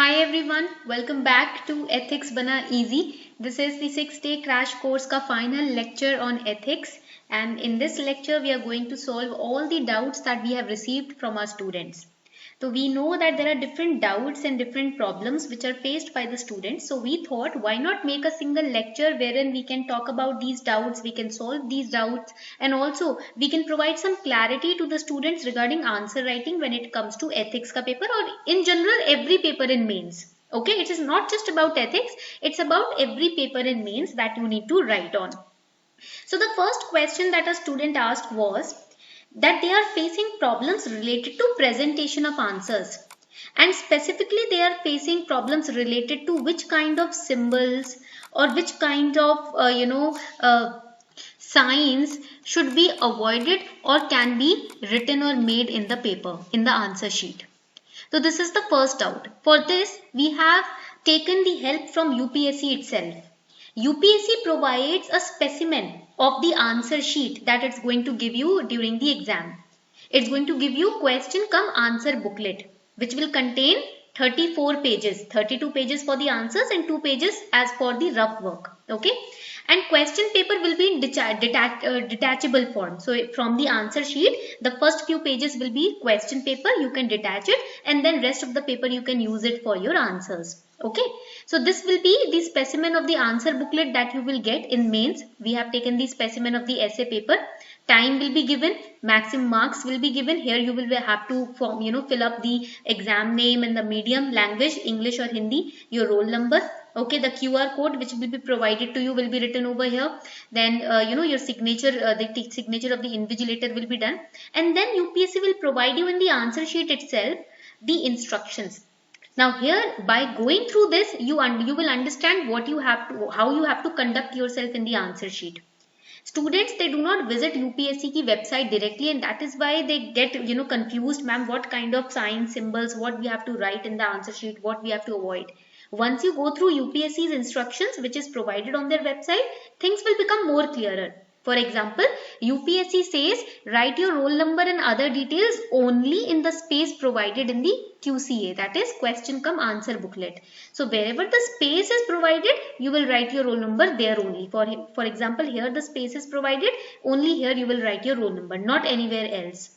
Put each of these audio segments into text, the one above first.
Hi everyone, welcome back to Ethics Bana Easy. This is the 6-day crash course ka final lecture on ethics, and in this lecture we are going to solve all the doubts that we have received from our students. So we know that there are different doubts and different problems which are faced by the students. So we thought, why not make a single lecture wherein we can talk about these doubts, we can solve these doubts, and also we can provide some clarity to the students regarding answer writing when it comes to ethics ka paper or in general every paper in mains. Okay, it is not just about ethics, it's about every paper in mains that you need to write on. So the first question that a student asked was that they are facing problems related to presentation of answers, and specifically they are facing problems related to which kind of symbols or which kind of signs should be avoided or can be written or made in the paper in the answer sheet. So this is the first doubt. For this we have taken the help from UPSC itself. UPSC provides a specimen of the answer sheet that it's going to give you during the exam. It's going to give you question come answer booklet, which will contain 34 pages, 32 pages for the answers and 2 pages as for the rough work. Okay. And question paper will be in detachable form. So from the answer sheet, the first few pages will be question paper. You can detach it, and then rest of the paper you can use it for your answers. Okay. So this will be the specimen of the answer booklet that you will get in mains. We have taken the specimen of the essay paper. Time will be given, maximum marks will be given. Here you will have to fill up the exam name and the medium language, English or Hindi, your roll number. Okay, the QR code which will be provided to you will be written over here. Then your signature, the signature of the invigilator will be done, and then UPSC will provide you in the answer sheet itself the instructions. Now here, by going through this, you will understand what you have to, how you have to conduct yourself in the answer sheet. Students, they do not visit UPSC ki website directly, and that is why they get confused, ma'am, what kind of signs, symbols, what we have to write in the answer sheet, what we have to avoid. Once you go through UPSC's instructions which is provided on their website, things will become more clearer. For example, UPSC says write your roll number and other details only in the space provided in the QCA, that is question come answer booklet. So wherever the space is provided, you will write your roll number there only. For example, here the space is provided, only here you will write your roll number, not anywhere else.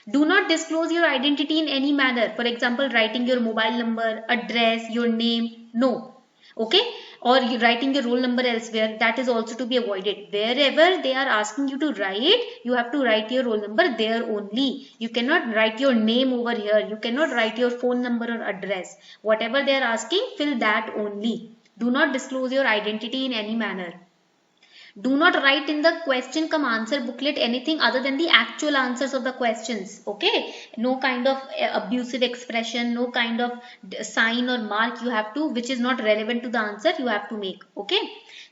Do not disclose your identity in any manner. For example, writing your mobile number, address, your name, no. Okay, or you writing your roll number elsewhere, that is also to be avoided. Wherever they are asking you to write, you have to write your roll number there only. You cannot write your name over here. You cannot write your phone number or address. Whatever they are asking, fill that only. Do not disclose your identity in any manner. Do not write in the question come answer booklet anything other than the actual answers of the questions. Okay, no kind of abusive expression, no kind of sign or mark you have to which is not relevant to the answer you have to make. Okay,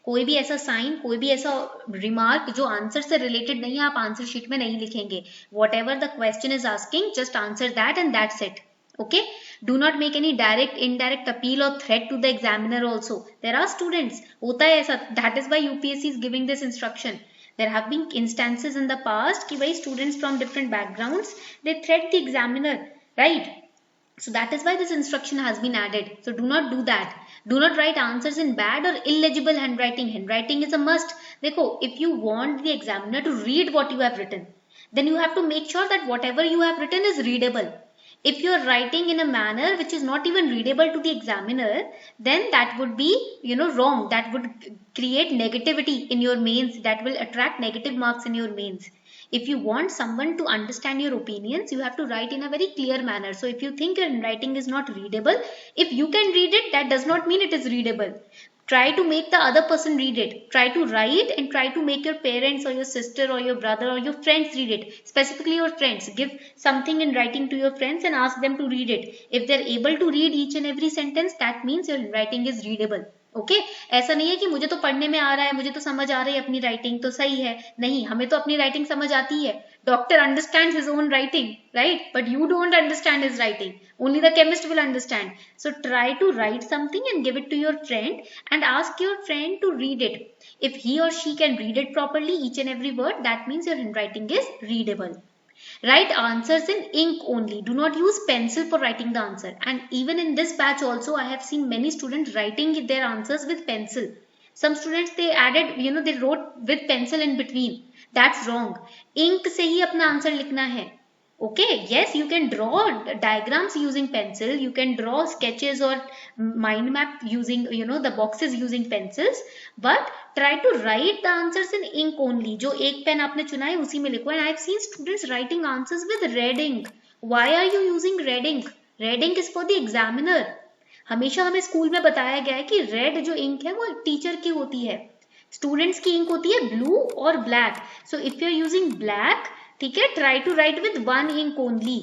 कोई भी ऐसा sign, कोई भी ऐसा remark जो answer से related नहीं है आप आंसर शीट में नहीं लिखेंगे. Whatever the question is asking, just answer that and that's it. Okay, do not make any direct indirect appeal or threat to the examiner also. There are students, hota hai aisa, that is why UPSC is giving this instruction. There have been instances in the past ki bhai students from different backgrounds, they threat the examiner, right? So that is why this instruction has been added. So do not do that. Do not write answers in bad or illegible handwriting. Handwriting is a must. Dekho, if you want the examiner to read what you have written, then you have to make sure that whatever you have written is readable. If you are writing in a manner which is not even readable to the examiner, then that would be, wrong. That would create negativity in your mains. That will attract negative marks in your mains. If you want someone to understand your opinions, you have to write in a very clear manner. So if you think your writing is not readable, if you can read it, that does not mean it is readable. Try to make the other person read it. Try to write and try to make your parents or your sister or your brother or your friends read it. Specifically your friends. Give something in writing to your friends and ask them to read it. If they're able to read each and every sentence, that means your writing is readable. Okay ऐसा नहीं है कि मुझे तो पढ़ने में आ रहा है, मुझे तो समझ आ रही है अपनी राइटिंग तो सही है. नहीं, हमें तो अपनी राइटिंग समझ आती है. Doctor understands his own writing, right? But you don't understand his writing. Only the chemist will understand. So try to write something and give it to your friend and ask your friend to read it. If he or she can read it properly, each and every word, that means your handwriting is readable. Write answers in ink only. Do not use pencil for writing the answer. And even in this batch also, I have seen many students writing their answers with pencil. Some students, they added, they wrote with pencil in between. That's wrong. Ink से ही अपना answer लिखना है. Okay, yes, you can draw diagrams using pencil. You can draw sketches or mind map using, the boxes using pencils. But try to write the answers in ink only. जो एक pen आपने चुना है उसी में लिखो. And I've seen students writing answers with red ink. Why are you using red ink? Red ink is for the examiner. हमेशा हमें स्कूल में बताया गया है कि रेड जो इंक है वो टीचर की होती है. स्टूडेंट्स की इंक होती है ब्लू और black. So if you are using black, ठीक है, try to write with one ink only.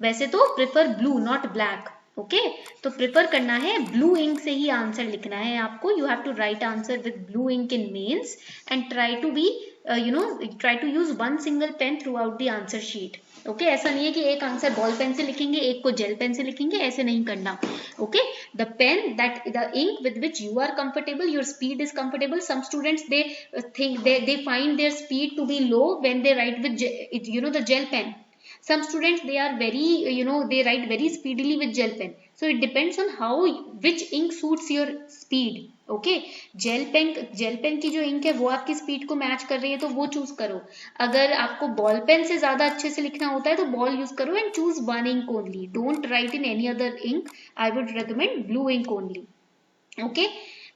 वैसे तो prefer blue not black. Okay, तो प्रेफर करना है ब्लू इंक से ही आंसर लिखना है आपको. You have to write answer with blue ink in mains and try to be try to use one single pen throughout the answer sheet. Okay, ऐसा नहीं है कि एक आंसर बॉल पेन से लिखेंगे, एक को जेल पेन से लिखेंगे, ऐसे नहीं करना. Okay, the pen that the ink with which you are comfortable, your speed is comfortable. Some students they think they find their speed to be low when they write with the gel pen. Some students, they are very, they write very speedily with gel pen. So it depends on how which ink suits your speed. Okay, gel pen की जो ink है वो आपकी speed को match कर रही है तो वो चूज करो. अगर आपको बॉल पेन से ज्यादा अच्छे से लिखना होता है तो बॉल यूज करो and choose one ink only. Don't write in any other ink. I would recommend blue ink only. Okay,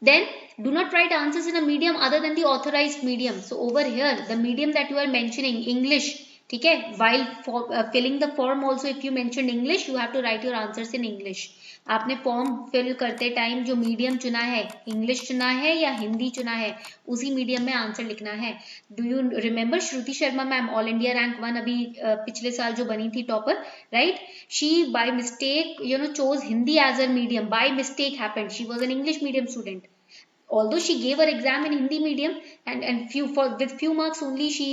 then do not write answers in a medium other than the authorized medium. So over here the medium that you are mentioning, English, ठीक है, while filling the form also if you mentioned English, you have to write your answers in English. आपने form fill करते time जो medium चुना है, English चुना है या हिंदी चुना है, उसी मीडियम में आंसर लिखना है. Do you remember Shruti Sharma ma'am, all India rank 1 अभी पिछले साल जो बनी थी topper, right? She by mistake chose Hindi as a medium. By mistake happened. She was an English medium student. Although she gave her exam in Hindi medium and with few marks only she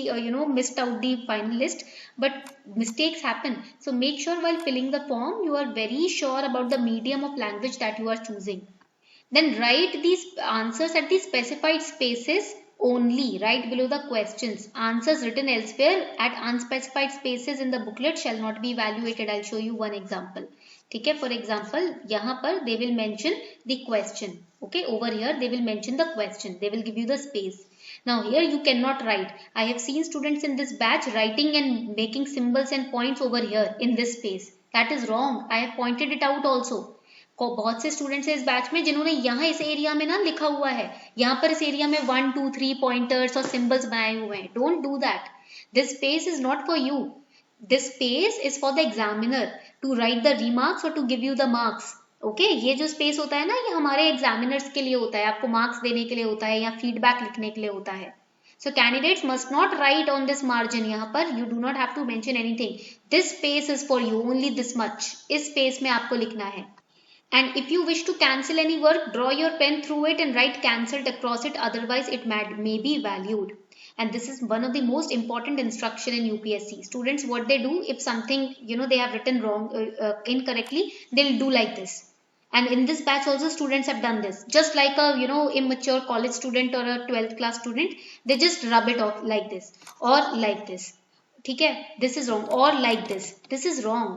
missed out the finalist, but mistakes happen. So make sure while filling the form you are very sure about the medium of language that you are choosing. Then write these answers at the specified spaces only, right below the questions. Answers written elsewhere at unspecified spaces in the booklet shall not be evaluated. I'll show you one example. ठीक है, for example यहाँ पर they will mention the question. Okay, over here they will mention the question. They will give you the space. Now here you cannot write. I have seen students in this batch writing and making symbols and points over here in this space. That is wrong. I have pointed it out also. बहुत से students हैं इस batch में जिन्होंने यहाँ इस area में ना लिखा हुआ है, यहाँ पर इस एरिया में 1 2 3 पॉइंटर्स और सिंबल्स बनाए हुए हैं. Don't do that. This space is not for you. This space is for the examiner to write the remarks or to give you the marks. Okay, ये जो space होता है ना, ये हमारे examiners के लिए होता है, आपको marks देने के लिए होता है या feedback लिखने के लिए होता है. So candidates must not write on this margin. यहाँ पर you do not have to mention anything. This space is for you, only this much. इस space में आपको लिखना है. And if you wish to cancel any work, draw your pen through it and write cancelled across it. Otherwise, it may be valued. And this is one of the most important instruction in UPSC. Students, what they do, if something they have written wrong, incorrectly, they'll do like this. And in this batch also students have done this. Just like a immature college student or a 12th class student, they just rub it off like this or like this. ठीक है, this is wrong. Or like this. This is wrong.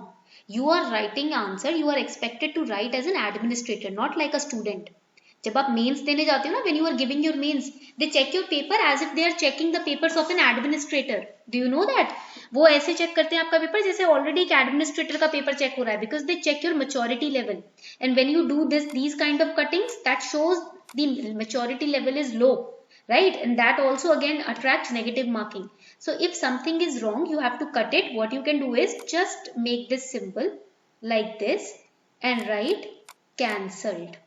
You are writing answer. You are expected to write as an administrator, not like a student. जब आप mains देने जाते हो ना, when you are giving your mains, they check your paper as if they are checking the papers of an administrator. Do you know that? वो ऐसे check करते हैं आपका पेपर जैसे ऑलरेडी एक एडमिनिस्ट्रेटर का पेपर चेक हो रहा है, because they check your maturity level. And when you do these kind of cuttings, that shows the maturity level is low, right? And that also again attracts negative marking. So if something is wrong, you have to cut it. What you can do is just make this symbol like this and write cancelled.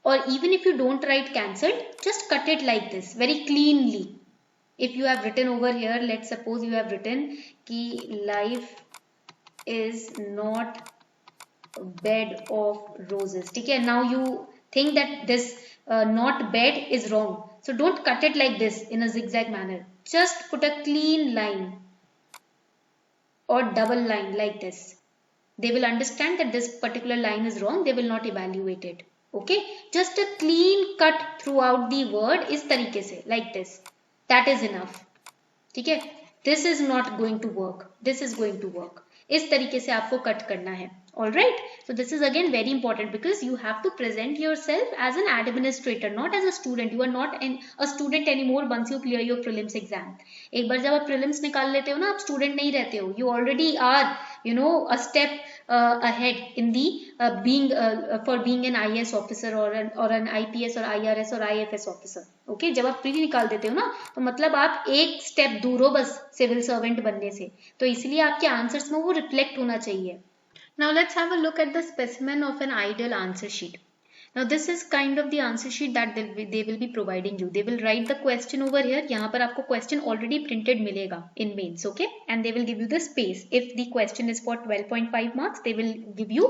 Or even if you don't write cancelled, just cut it like this very cleanly. If you have written over here, let's suppose you have written ki life is not a bed of roses. Okay, now you think that this not bed is wrong. So don't cut it like this in a zigzag manner. Just put a clean line or double line like this. They will understand that this particular line is wrong. They will not evaluate it. Okay, just a clean cut throughout the word इस तरीके से like this. That is enough. ठीक है, this is not going to work, this is going to work, इस तरीके से आपको cut करना है. All right, so this is again very important because you have to present yourself as an administrator, not as a student. You are not a student anymore once you clear your prelims exam. एक बार जब आप prelims निकाल लेते हो ना, आप student नहीं रहते हो. You already are, you know, a step ahead in the for being an IAS officer or an IPS or IRS or IFS officer. Okay, जब आप प्री निकाल देते हो ना, तो मतलब आप एक स्टेप दूर हो बस सिविल सर्वेंट बनने से. तो इसलिए आपके आंसर्स में वो रिफ्लेक्ट होना चाहिए. Now let's have a look at the specimen of an ideal answer sheet. Now this is kind of the answer sheet that they will be providing you. They will write the question over here. यहाँ पर आपको question already printed मिलेगा in mains, okay? And they will give you the space. If the question is for 12.5 marks, they will give you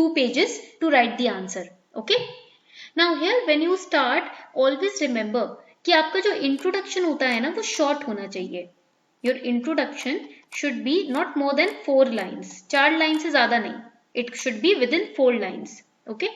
2 pages to write the answer, okay? Now here when you start, always remember कि आपका जो introduction होता है ना, वो short होना चाहिए. Your introduction should be not more than 4 lines. 4 lines से ज़्यादा नहीं. It should be within 4 lines. Okay?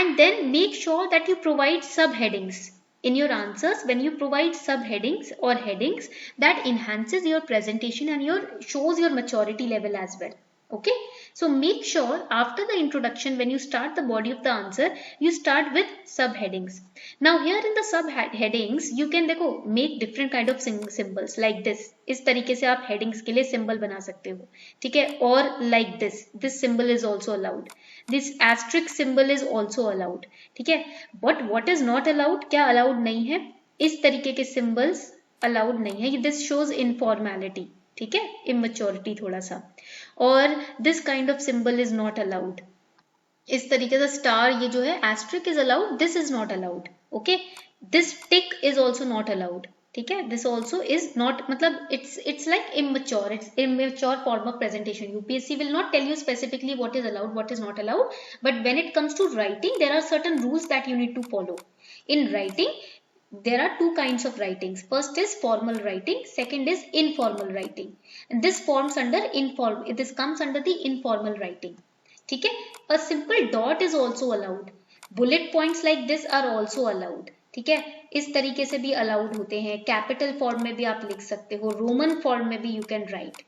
And then make sure that you provide subheadings in your answers. When you provide subheadings or headings, that enhances your presentation and shows your maturity level as well. Okay? So make sure after the introduction, when you start the body of the answer, you start with subheadings. Now here in the subheadings, you can make different kind of symbols like this. इस तरीके से आप headings के लिए symbol बना सकते हो, ठीक है? Or like this symbol is also allowed. This asterisk symbol is also allowed, ठीक है? But what is not allowed? क्या allowed नहीं है? इस तरीके के symbols allowed नहीं है. This shows informality, ठीक है? Immaturity थोड़ा सा. और this kind of symbol is not allowed. इस तरीके से स्टार ये जो है asterisk is allowed, this is not allowed. Okay, this tick is also not allowed. ठीक है, this also is not, मतलब it's like immature, it's immature form of presentation. UPSC will not tell you specifically what is allowed, what is not allowed, but when it comes to writing, there are certain rules that you need to follow. In writing, there are 2 kinds of writings. First is formal writing, second is informal writing. And this comes under the informal writing. ठीक है, a simple dot is also allowed. Bullet points like this are also allowed. ठीक है, इस तरीके से भी allowed होते हैं. कैपिटल फॉर्म में भी आप लिख सकते हो, रोमन फॉर्म में भी you can write.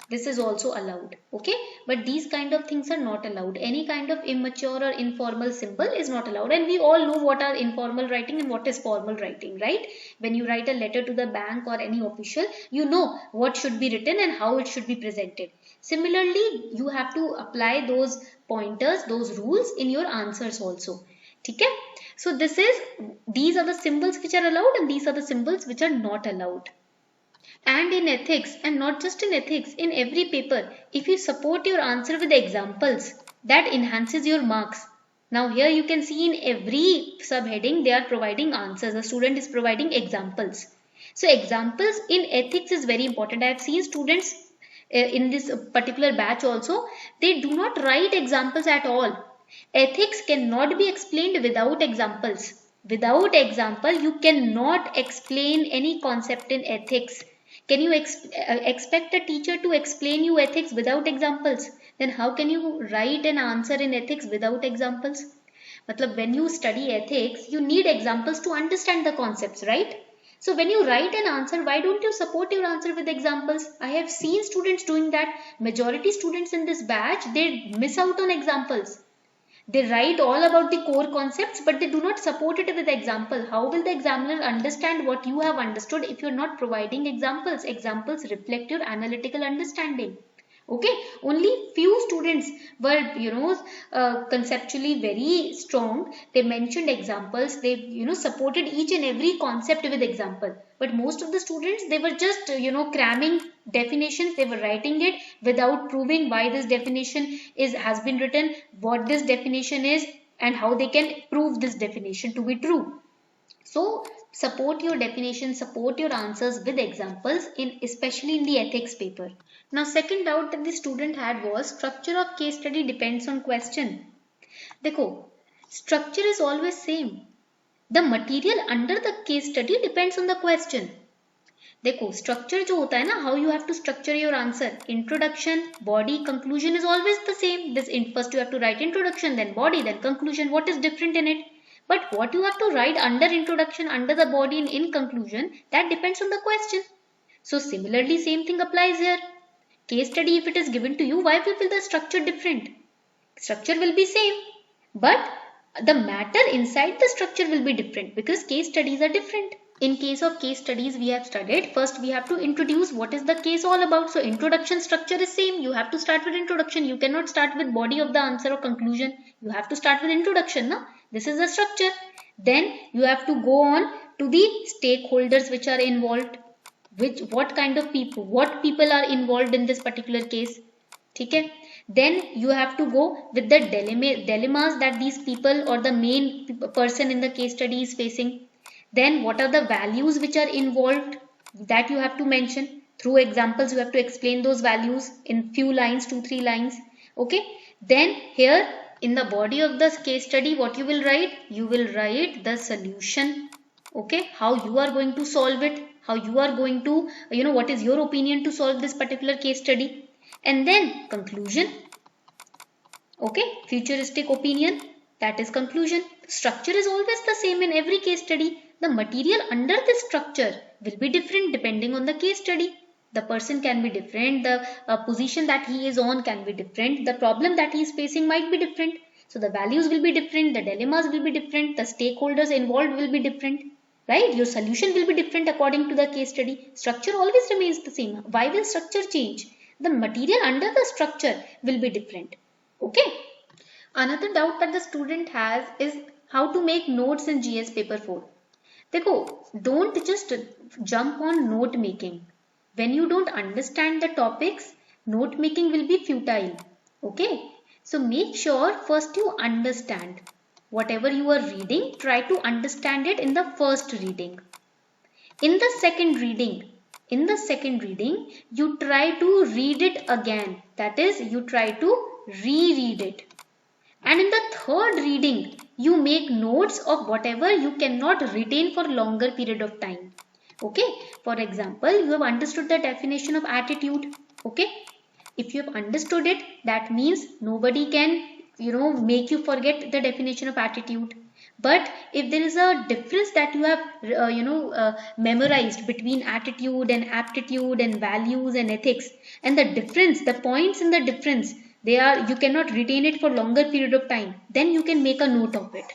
This is also allowed, okay? But these kind of things are not allowed. Any kind of immature or informal symbol is not allowed. And we all know what are informal writing and what is formal writing, right? When you write a letter to the bank or any official, you know what should be written and how it should be presented. Similarly, you have to apply those pointers, those rules in your answers also. Okay? So these are the symbols which are allowed and these are the symbols which are not allowed. And in ethics, and not just in ethics, in every paper, if you support your answer with examples, that enhances your marks. Now here you can see in every subheading, they are providing answers. The student is providing examples. So examples in ethics is very important. I have seen students in this particular batch also, they do not write examples at all. Ethics cannot be explained without examples. Without example, you cannot explain any concept in ethics. Can you expect a teacher to explain you ethics without examples? Then how can you write an answer in ethics without examples? Matlab, when you study ethics, you need examples to understand the concepts, right? So when you write an answer, why don't you support your answer with examples? I have seen students doing that. Majority students in this batch, they miss out on examples. They write all about the core concepts, but they do not support it with example. How will the examiner understand what you have understood if you are not providing examples? Examples reflect your analytical understanding. Okay, only few students were, conceptually very strong. They mentioned examples. They, supported each and every concept with example. But most of the students, they were just, cramming definitions. They were writing it without proving why this definition has been written, what this definition is, and how they can prove this definition to be true. So support your definition, support your answers with examples, especially in the ethics paper. Now, second doubt that the student had was structure of case study depends on question. Dekho, structure is always same. The material under the case study depends on the question. देखो structure जो होता है ना, how you have to structure your answer, introduction, body, conclusion is always the same. First you have to write introduction, then body, then conclusion. What is different in it? But what you have to write under introduction, under the body, and in conclusion, that depends on the question. So similarly, same thing applies here. Case study, if it is given to you, why will the structure different? Structure will be same, but the matter inside the structure will be different because case studies are different. In case of case studies we have studied, first we have to introduce what is the case all about. So introduction structure is same. You have to start with introduction. You cannot start with body of the answer or conclusion. You have to start with introduction. No? This is the structure. Then you have to go on to the stakeholders which are involved. What kind of people, what people are involved in this particular case. Okay? Then you have to go with the dilemmas that these people or the main person in the case study is facing. Then what are the values which are involved, that you have to mention. Through examples you have to explain those values in few lines, 2-3 lines. Okay. Then here in the body of the case study, what you will write? You will write the solution. Okay. How you are going to solve it. How you are going to, what is your opinion to solve this particular case study. And then conclusion. Okay. Futuristic opinion. That is conclusion. Structure is always the same in every case study. The material under this structure will be different depending on the case study. The person can be different. The position that he is on can be different. The problem that he is facing might be different. So the values will be different. The dilemmas will be different. The stakeholders involved will be different. Right? Your solution will be different according to the case study. Structure always remains the same. Why will structure change? The material under the structure will be different. Okay. Another doubt that the student has is how to make notes in GS paper 4. Dekho, don't just jump on note making. When you don't understand the topics, note making will be futile. Okay. So make sure first you understand. Whatever you are reading, try to understand it in the first reading. In the second reading, you try to read it again. That is, you try to reread it. And in the third reading, you make notes of whatever you cannot retain for longer period of time. Okay. For example, you have understood the definition of attitude. Okay. If you have understood it, that means nobody can, make you forget the definition of attitude. But if there is a difference that you have, memorized between attitude and aptitude and values and ethics, and the difference, the points in the difference, you cannot retain it for longer period of time, then you can make a note of it.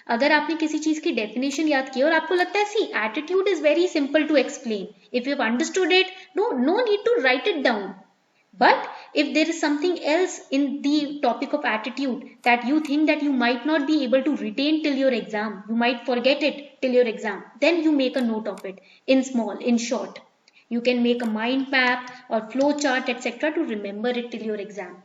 अगर आपने किसी चीज की definition याद की और आपको लगता है see attitude is very simple to explain, if you have understood it, no need to write it down. But if there is something else in the topic of attitude that you think that you might not be able to retain till your exam, you might forget it till your exam, then you make a note of it in small, in short. You can make a mind map or flow chart, etc. to remember it till your exam.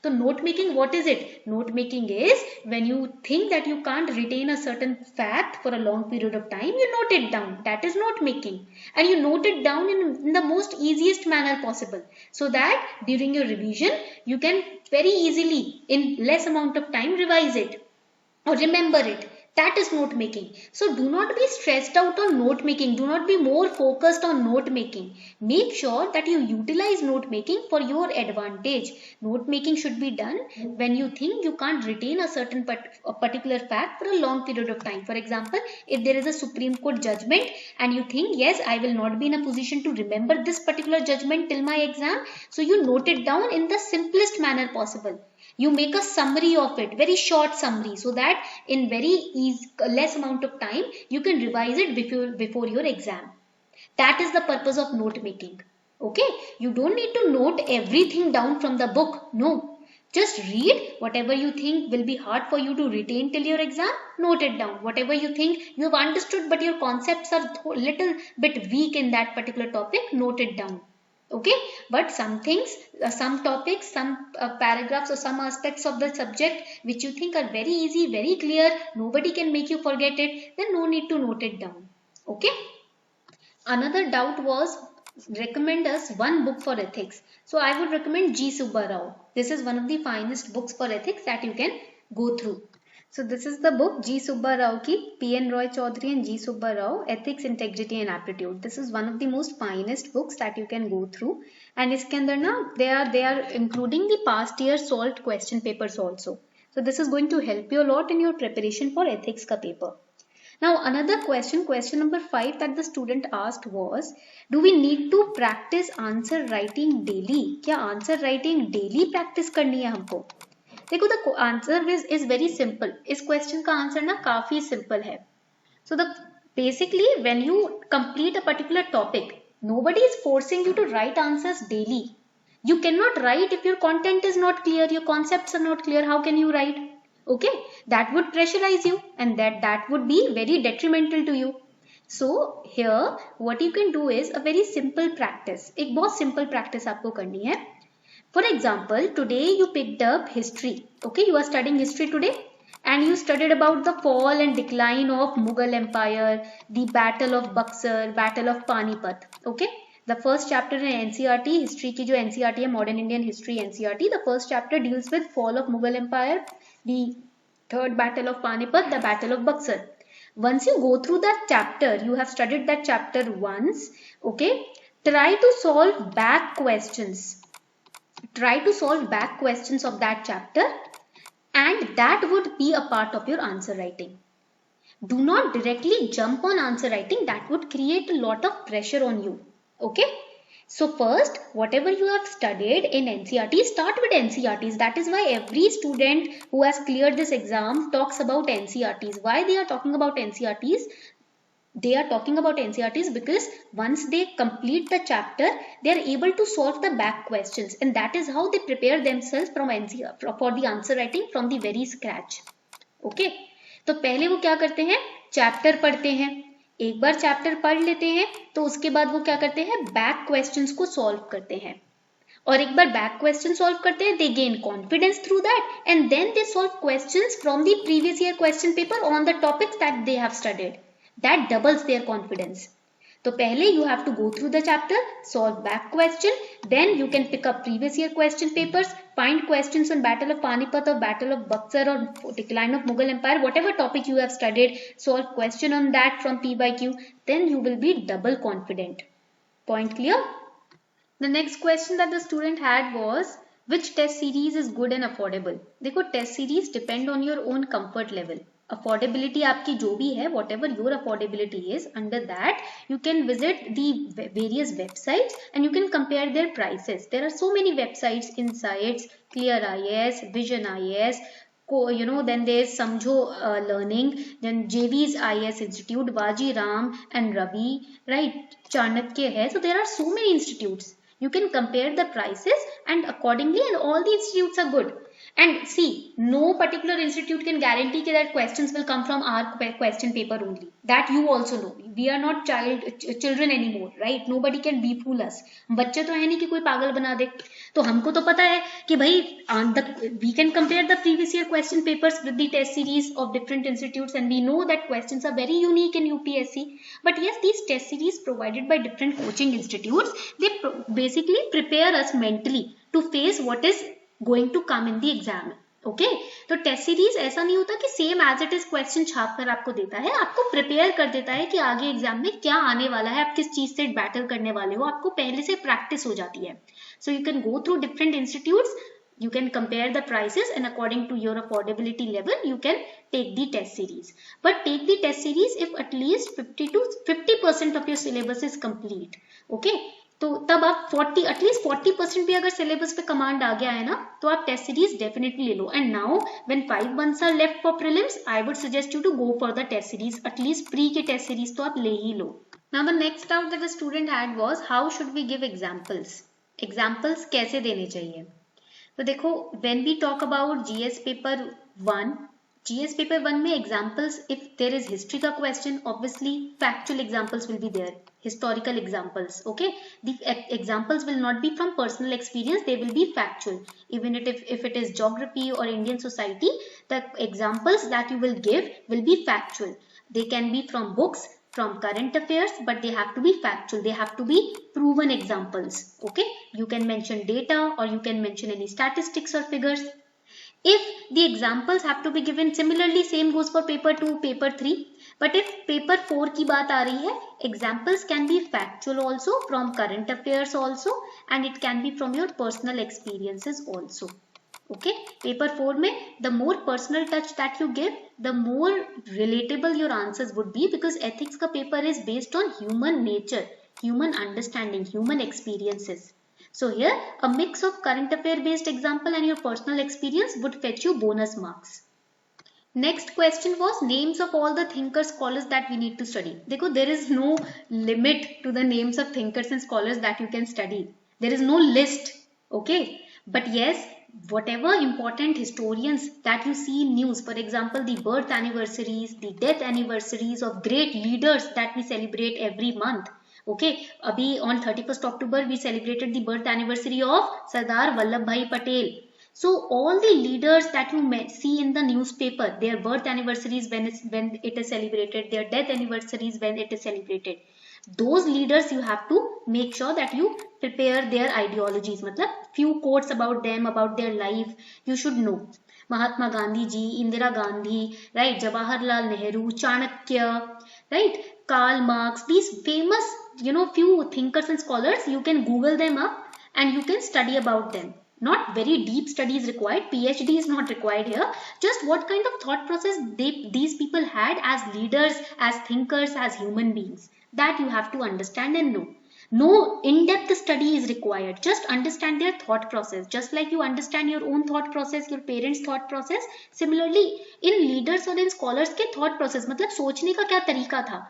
So note making, what is it? Note making is when you think that you can't retain a certain fact for a long period of time, you note it down. That is note making. And you note it down in the most easiest manner possible, so that during your revision, you can very easily, in less amount of time, revise it or remember it. That is note making. So do not be stressed out on note making. Do not be more focused on note making. Make sure that you utilize note making for your advantage. Note making should be done when you think you can't retain a certain particular fact for a long period of time. For example, if there is a Supreme Court judgment and you think, yes, I will not be in a position to remember this particular judgment till my exam. So you note it down in the simplest manner possible. You make a summary of it, very short summary, so that in very less amount of time, you can revise it before your exam. That is the purpose of note making. Okay, you don't need to note everything down from the book. No, just read whatever you think will be hard for you to retain till your exam. Note it down. Whatever you think you have understood, but your concepts are little bit weak in that particular topic, note it down. Okay, but some things, some topics, some paragraphs or some aspects of the subject which you think are very easy, very clear, nobody can make you forget it, then no need to note it down. Okay. Another doubt was, recommend us one book for ethics. So I would recommend G. Subba Rao. This is one of the finest books for ethics that you can go through. So this is the book G. Subba Rao ki, P.N. Roy Chaudhary and G. Subba Rao, Ethics, Integrity and Aptitude. This is one of the most finest books that you can go through. And iske andar na, they are including the past year solved question papers also. So this is going to help you a lot in your preparation for ethics ka paper. Now another question number 5 that the student asked was, do we need to practice answer writing daily? क्या answer writing daily practice करनी है हमको? देखो the answer is very simple. इस question का answer ना काफी simple है. So basically when you complete a particular topic, nobody is forcing you to write answers daily. You cannot write if your content is not clear, your concepts are not clear. How can you write? Okay, that would pressurize you and that would be very detrimental to you. So here what you can do is a very simple practice. एक बहुत simple practice आपको करनी है. For example, today you picked up history. Okay, you are studying history today and you studied about the fall and decline of Mughal Empire, the Battle of Buxar, Battle of Panipat. Okay, the first chapter in NCERT, history की जो NCERT है, Modern Indian History NCERT, the first chapter deals with fall of Mughal Empire, the third Battle of Panipat, the Battle of Buxar. Once you go through that chapter, you have studied that chapter once. Okay, try to solve back questions. Try to solve back questions of that chapter and that would be a part of your answer writing. Do not directly jump on answer writing. That would create a lot of pressure on you. Okay. So first, whatever you have studied in NCERT, start with NCERTs. That is why every student who has cleared this exam talks about NCERTs. Why they are talking about NCERTs? They are talking about NCERTs because once they complete the chapter, they are able to solve the back questions and that is how they prepare themselves from NCERT for the answer writing from the very scratch. Okay, तो पहले वो क्या करते हैं, chapter पढ़ते हैं. एक बार chapter पढ़ लेते हैं तो उसके बाद वो क्या करते हैं, बैक क्वेश्चंस को सॉल्व करते हैं और एक बार बैक क्वेश्चन सॉल्व करते हैं, they gain confidence through that and then they solve questions from the previous year question paper on the topics that they have studied. That doubles their confidence. तो पहले you have to go through the chapter, solve back question, then you can pick up previous year question papers, find questions on Battle of Panipat or Battle of Buxar or decline of Mughal Empire, whatever topic you have studied, solve question on that from P by Q, then you will be double confident. Point clear? The next question that the student had was, which test series is good and affordable? देखो test series depend on your own comfort level. Affordability आपकी जो भी है, whatever your affordability is, under that you can visit the various websites and you can compare their prices. There are so many websites, Insights, Clear IAS, Vision IAS, then there is Samjho Learning, then JV's IAS Institute, Vaji Ram and Ravi, right? Chanakya hai. So there are so many institutes. You can compare the prices and accordingly, and all the institutes are good. And see, no particular institute can guarantee that questions will come from our question paper only. That you also know. We are not children anymore, right? Nobody can befool us. बच्चे तो है नहीं कि कोई पागल बना दे. तो हमको तो पता है कि भाई we can compare the previous year question papers with the test series of different institutes and we know that questions are very unique in UPSC. But yes, these test series provided by different coaching institutes, they basically prepare us mentally to face what is going to come in the exam. Okay, तो test series ऐसा नहीं होता कि same as it is question छाप कर आपको देता है, आपको प्रिपेयर कर देता है कि आगे एग्जाम में क्या आने वाला है, आप किस चीज से बैटल करने वाले हो, आपको पहले से प्रैक्टिस हो जाती है. So you can go through different institutes, you can compare the prices and according to your affordability level you can take the test series. But take the test series if at least 50% of your syllabus is complete. Okay, तो तब आप 40% भी अगर syllabus पे command आ गया है ना, तो आप टेस्ट सीरीज डेफिनेटली ले लो. And now when 5 months are left for prelims, I would suggest you to go for the test series. At least pre के टेस्ट सीरीज तो आप ले ही लो. Now the next doubt that the student had was, how should we give examples? Examples कैसे देने चाहिए? तो देखो, when we talk about GS paper 1 में examples, if there is history का question, obviously factual examples will be there, historical examples. Okay, the examples will not be from personal experience, they will be factual. Even if it is geography or Indian society, the examples that you will give will be factual. They can be from books, from current affairs, but they have to be factual, they have to be proven examples. Okay, you can mention data or you can mention any statistics or figures. If the examples have to be given, similarly same goes for paper 2, paper 3. But if paper 4 की बात आ रही है, examples can be factual also, from current affairs also, and it can be from your personal experiences also. Okay, paper 4 में the more personal touch that you give, the more relatable your answers would be, because ethics का paper is based on human nature, human understanding, human experiences. So here a mix of current affair based example and your personal experience would fetch you bonus marks. Next question was names of all the thinkers, scholars that we need to study. देखो, there is no limit to the names of thinkers and scholars that you can study. There is no list. Okay, but yes, whatever important historians that you see in news, for example, the birth anniversaries, the death anniversaries of great leaders that we celebrate every month. Okay, abhi on 31st October we celebrated the birth anniversary of Sardar Vallabhbhai Patel. So all the leaders that you may see in the newspaper, their birth anniversaries when it is celebrated, their death anniversaries when it is celebrated, those leaders you have to make sure that you prepare their ideologies. मतलब few quotes about them, about their life you should know. Mahatma Gandhi ji, Indira Gandhi, right, Jawaharlal Nehru, Chanakya, right, Karl Marx, these famous, few thinkers and scholars, you can Google them up and you can study about them. Not very deep study is required, PhD is not required here, just what kind of thought process these people had as leaders, as thinkers, as human beings, that you have to understand and know. No in-depth study is required, just understand their thought process, just like you understand your own thought process, your parents thought process. Similarly in leaders or in scholars के thought process, मतलब सोचने का क्या तरीका था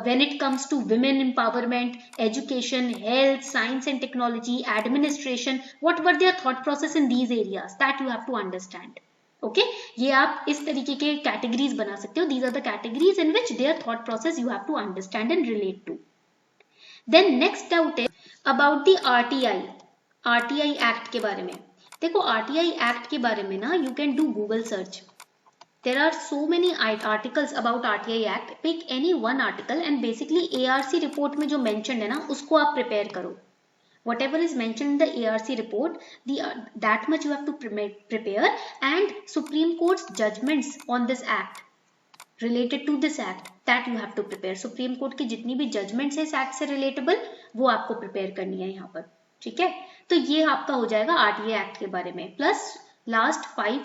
when it comes to women empowerment, education, health, science and technology, administration, what were their thought process in these areas, that you have to understand. Okay, ये आप इस तरीके के categories बना सकते हो. These are the categories in which their thought process you have to understand and relate to. Then next doubt is about the RTI Act के बारे में. देखो RTI Act के बारे में ना you can do Google search. There are so many articles about RTI Act. Pick any one article and basically ARC report में जो mentioned है ना उसको आप prepare करो. Whatever is mentioned in the ARC report, that much you have to prepare, and Supreme Court's judgments on this act, related to this act, that you have to prepare. Supreme Court की जितनी भी judgments है इस act से relatable, वो आपको prepare करनी है यहाँ पर. ठीक है, तो ये आपका हो जाएगा RTI Act के बारे में. Plus last 5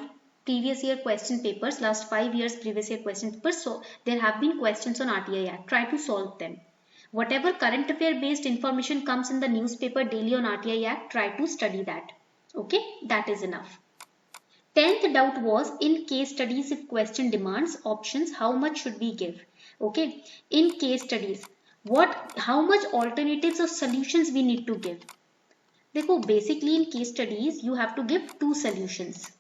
previous year question papers, last 5 years previous year question papers, so there have been questions on RTI Act. Try to solve them. Whatever current affair based information comes in the newspaper daily on RTI Act, try to study that. Okay, that is enough. 10th doubt was in case studies, if question demands options, how much should we give? Okay, in case studies, how much alternatives or solutions we need to give? देखो, basically in case studies you have to give 2 solutions.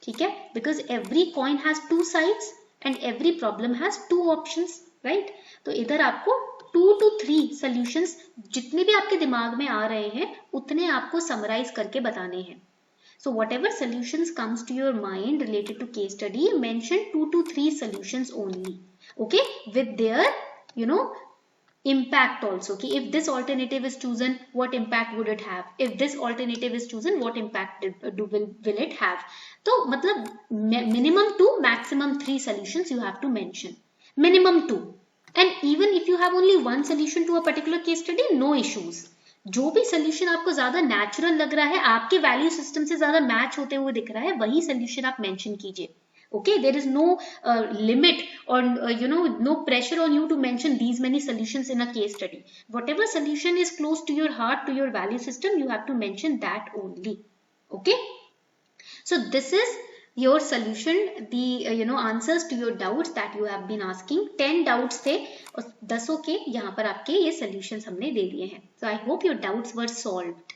ठीक है, because every coin has 2 sides and every problem has 2 options, right? तो इधर आपको 2 to 3 solutions जितने भी आपके दिमाग में आ रहे हैं उतने आपको summarize करके बताने हैं. So whatever solutions comes to your mind related to case study, mention 2 to 3 solutions only. Okay, with their impact also, कि if this alternative is chosen, what impact would it have? If this alternative is chosen, what impact will it have? तो मतलब minimum 2, maximum 3 solutions you have to mention. Minimum 2. And even if you have only one solution to a particular case study, no issues. जो भी solution आपको ज़्यादा natural लग रहा है, आपके value system से ज़्यादा match होते हुए दिख रहा है, वही solution आप mention कीजिए. Okay, there is no limit or no pressure on you to mention these many solutions in a case study. Whatever solution is close to your heart, to your value system, you have to mention that only. Okay, so this is your solution, the answers to your doubts that you have been asking. 10 doubts थे और 10 के यहाँ पर आपके ये solutions हमने दे दिए हैं. So I hope your doubts were solved.